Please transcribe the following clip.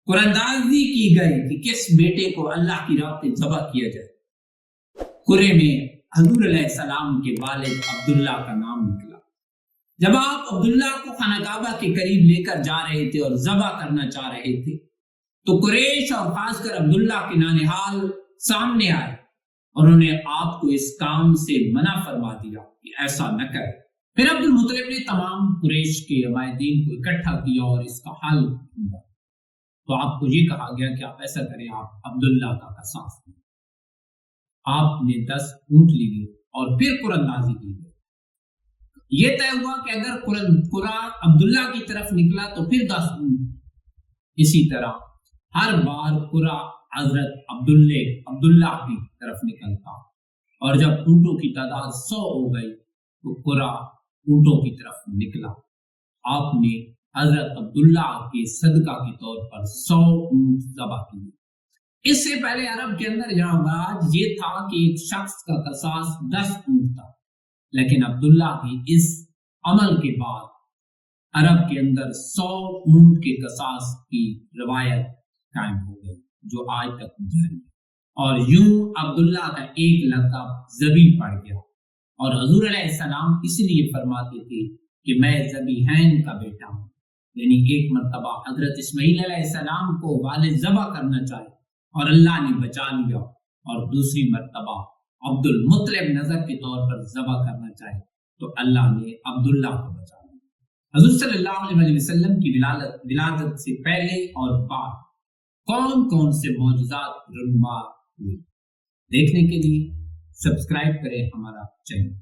قراندازی کی گئی کہ کس بیٹے کو اللہ کی راہ پہ ذبح کیا جائے۔ قرے میں حضور علیہ السلام کے والد عبداللہ کا نام نکلا۔ جب آپ عبداللہ کو خانہ کعبہ کے قریب لے کر جا رہے تھے اور ذبح کرنا چاہ رہے تھے تو قریش اور خاص کر عبداللہ کے نانحال سامنے آئے اور انہوں نے آپ کو اس کام سے منع فرما دیا کہ ایسا نہ کرے۔ پھر عبد المطلب نے تمام قریش کے عمائدین کو اکٹھا کیا اور اس کا حل ڈھونڈا تو آپ کو یہ کہا گیا کہ آپ ایسا کریں، آپ عبداللہ کا قصاص لیں۔ آپ نے 10 اونٹ لیے اور پھر قراندازی کی گئی۔ یہ طے ہوا کہ اگر قرا عبداللہ کی طرف نکلا تو پھر 10 اونٹ، اسی طرح ہر بار قرا حضرت عبداللہ کی طرف نکلتا اور جب اونٹوں کی تعداد 100 ہو گئی تو قرا اونٹوں کی طرف نکلا۔ آپ نے حضرت عبداللہ کے صدقہ کے طور پر 100 اونٹ ذبح کیے۔ اس سے پہلے عرب کے اندر رواج یہ تھا کہ ایک شخص کا قصاص 10 اونٹ تھا، لیکن عبداللہ کی اس عمل کے بعد عرب کے اندر 100 اونٹ کے قصاص کی روایت قائم ہو گئی جو آج تک جاری ہے، اور یوں عبداللہ کا ایک لقب ذبیح پڑ گیا۔ اور حضور علیہ السلام اس لیے فرماتے تھے کہ میں ذبیحین کا بیٹا ہوں، یعنی ایک مرتبہ حضرت اسماعیل علیہ السلام کو والد ذبح کرنا چاہے اور اللہ نے بچا لیا، اور دوسری مرتبہ عبد المطلب نظر کے طور پر ذبح کرنا چاہے تو اللہ نے عبداللہ کو بچا لیا۔ حضور صلی اللہ علیہ وسلم کی ولادت سے پہلے اور بعد کون کون سے معجزات رونما ہوئے، دیکھنے کے لیے سبسکرائب کریں ہمارا چینل۔